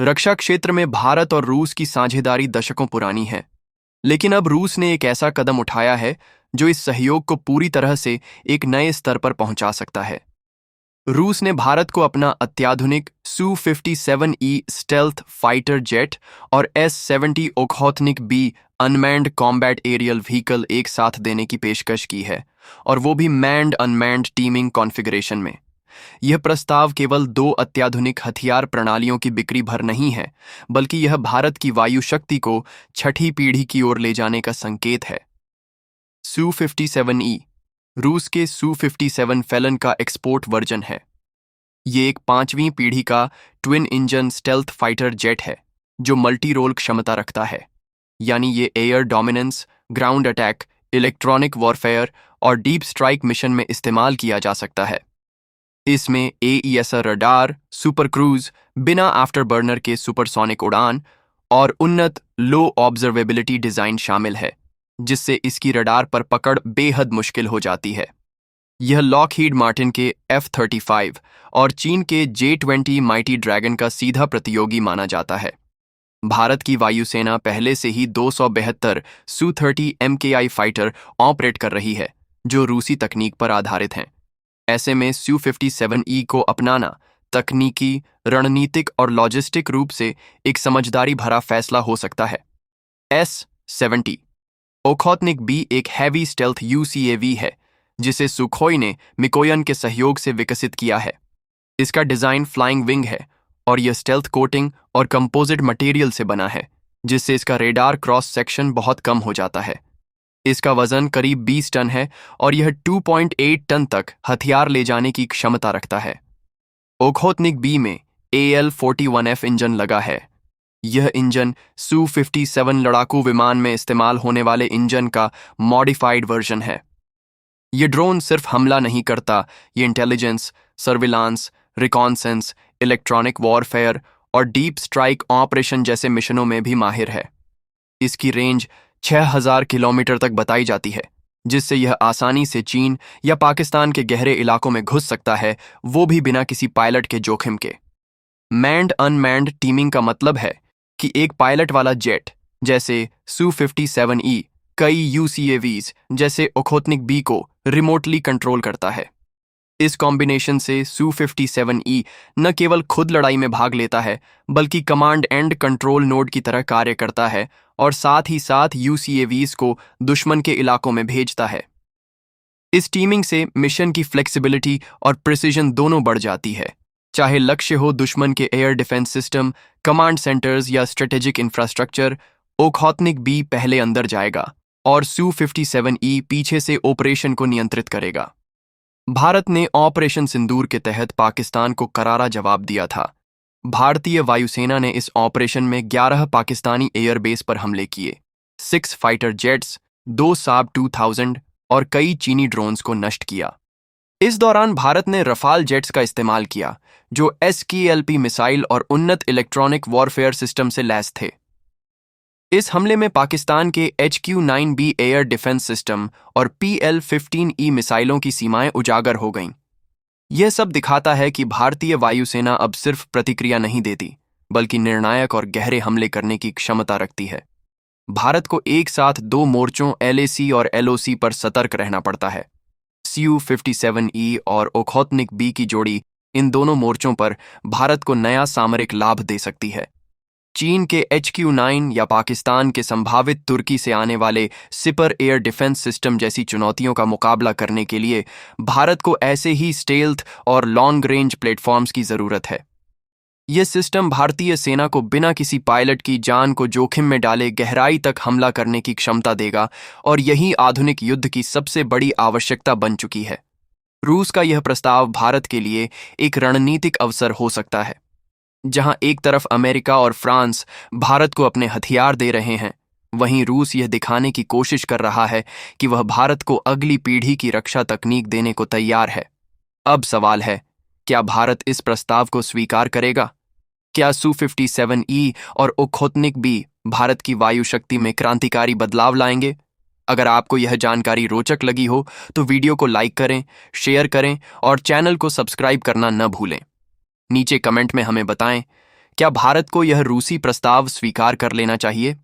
रक्षा क्षेत्र में भारत और रूस की साझेदारी दशकों पुरानी है, लेकिन अब रूस ने एक ऐसा कदम उठाया है जो इस सहयोग को पूरी तरह से एक नए स्तर पर पहुंचा सकता है। रूस ने भारत को अपना अत्याधुनिक Su-57E स्टेल्थ फाइटर जेट और S-70 Okhotnik B unmanned combat aerial vehicle एक साथ देने की पेशकश की है, और वो भी मैन्ड अनमैन्ड टीमिंग कॉन्फ़िगरेशन में। यह प्रस्ताव केवल दो अत्याधुनिक हथियार प्रणालियों की बिक्री भर नहीं है, बल्कि यह भारत की वायु शक्ति को छठी पीढ़ी की ओर ले जाने का संकेत है। Su-57E रूस के Su-57 फेलन का एक्सपोर्ट वर्जन है। ये एक पांचवीं पीढ़ी का twin engine stealth fighter jet है जो मल्टी रोल क्षमता रखता है, यानी ये air dominance, ground attack, electronic warfare और डीप स्ट्राइक मिशन में इस्तेमाल किया जा सकता है। इसमें AESA रडार, सुपर क्रूज, बिना आफ्टर बर्नर के सुपरसोनिक उड़ान और उन्नत लो ऑब्जर्वेबिलिटी डिजाइन शामिल है, जिससे इसकी रडार पर पकड़ बेहद मुश्किल हो जाती है। यह लॉकहीड मार्टिन के F-35 और चीन के J-20 माइटी ड्रैगन का सीधा प्रतियोगी माना जाता है। भारत की वायुसेना पहले से ही 272 Su-30 MKI फाइटर ऑपरेट कर रही है, जो रूसी तकनीक पर आधारित हैं। ऐसे में Su-57E को अपनाना तकनीकी, रणनीतिक और लॉजिस्टिक रूप से एक समझदारी भरा फैसला हो सकता है। S-70 ओखोत्निक बी एक हैवी स्टेल्थ UCAV है जिसे सुखोई ने मिकोयन के सहयोग से विकसित किया है। इसका डिजाइन फ्लाइंग विंग है और यह स्टेल्थ कोटिंग और कंपोजिट मटेरियल से बना है, जिससे इसका रेडार क्रॉस सेक्शन बहुत कम हो जाता है। इसका वजन करीब 20 टन है और यह 2.8 टन तक हथियार ले जाने की क्षमता रखता है। ओखोत्निक बी में AL-41F इंजन लगा है। यह इंजन Su-57 लड़ाकू विमान में इस्तेमाल होने वाले इंजन का मॉडिफाइड वर्जन है। यह ड्रोन सिर्फ हमला नहीं करता, ये intelligence, surveillance, reconnaissance, electronic warfare और डीप स्ट्राइक ऑपरेशन जैसे मिशनों में भी माहिर है। इसकी रेंज 6000 किलोमीटर तक बताई जाती है, जिससे यह आसानी से चीन या पाकिस्तान के गहरे इलाकों में घुस सकता है, वो भी बिना किसी पायलट के जोखिम के। मैन्ड अनमैन्ड टीमिंग का मतलब है कि एक पायलट वाला जेट जैसे Su-57E कई UCAVs जैसे ओखोत्निक बी को रिमोटली कंट्रोल करता है। इस कॉम्बिनेशन से Su-57E न केवल खुद लड़ाई में भाग लेता है, बल्कि कमांड एंड कंट्रोल नोड की तरह कार्य करता है और साथ ही साथ UCAVs को दुश्मन के इलाकों में भेजता है। इस टीमिंग से मिशन की फ्लेक्सिबिलिटी और प्रिसीजन दोनों बढ़ जाती है, चाहे लक्ष्य हो दुश्मन के air defence system, command centres या स्ट्रेटेजिक इंफ्रास्ट्रक्चर। ओखोत्निक बी पहले अंदर जाएगा और Su-57E पीछे से ऑपरेशन को नियंत्रित करेगा। भारत ने ऑपरेशन सिंदूर के तहत पाकिस्तान को करारा जवाब दिया था। भारतीय वायुसेना ने इस ऑपरेशन में 11 पाकिस्तानी एयरबेस पर हमले किए, 6 फाइटर जेट्स, 2 साब 2000 और कई चीनी ड्रोन्स को नष्ट किया। इस दौरान भारत ने रफाल जेट्स का इस्तेमाल किया, जो SKLP मिसाइल और उन्नत इलेक्ट्रॉनिक वॉरफेयर सिस्टम से लैस थे। इस हमले में पाकिस्तान के HQ-9B एयर डिफेंस सिस्टम और PL-15E मिसाइलों की सीमाएं उजागर हो गईं। यह सब दिखाता है कि भारतीय वायुसेना अब सिर्फ प्रतिक्रिया नहीं देती, बल्कि निर्णायक और गहरे हमले करने की क्षमता रखती है। भारत को एक साथ दो मोर्चों LAC और LOC पर सतर्क रहना पड़ता है। Su-57E और ओखोत्निक बी की जोड़ी इन दोनों मोर्चों पर भारत को नया सामरिक लाभ दे सकती है। चीन के HQ-9 या पाकिस्तान के संभावित तुर्की से आने वाले सिपर एयर डिफेंस सिस्टम जैसी चुनौतियों का मुकाबला करने के लिए भारत को ऐसे ही स्टेल्थ और लॉन्ग रेंज प्लेटफॉर्म्स की जरूरत है। यह सिस्टम भारतीय सेना को बिना किसी पायलट की जान को जोखिम में डाले गहराई तक हमला करने की क्षमता देगा, और यही आधुनिक युद्ध की सबसे बड़ी आवश्यकता बन चुकी है। रूस का यह प्रस्ताव भारत के लिए एक रणनीतिक अवसर हो सकता है। जहां एक तरफ अमेरिका और फ्रांस भारत को अपने हथियार दे रहे हैं, वहीं रूस यह दिखाने की कोशिश कर रहा है कि वह भारत को अगली पीढ़ी की रक्षा तकनीक देने को तैयार है। अब सवाल है, क्या भारत इस प्रस्ताव को स्वीकार करेगा? क्या Su-57E और ओखोत्निक बी भारत की वायु शक्ति में क्रांतिकारी बदलाव लाएंगे? अगर आपको यह जानकारी रोचक लगी हो तो वीडियो को लाइक करें, शेयर करें और चैनल को सब्सक्राइब करना न भूलें। नीचे कमेंट में हमें बताएं क्या भारत को यह रूसी प्रस्ताव स्वीकार कर लेना चाहिए?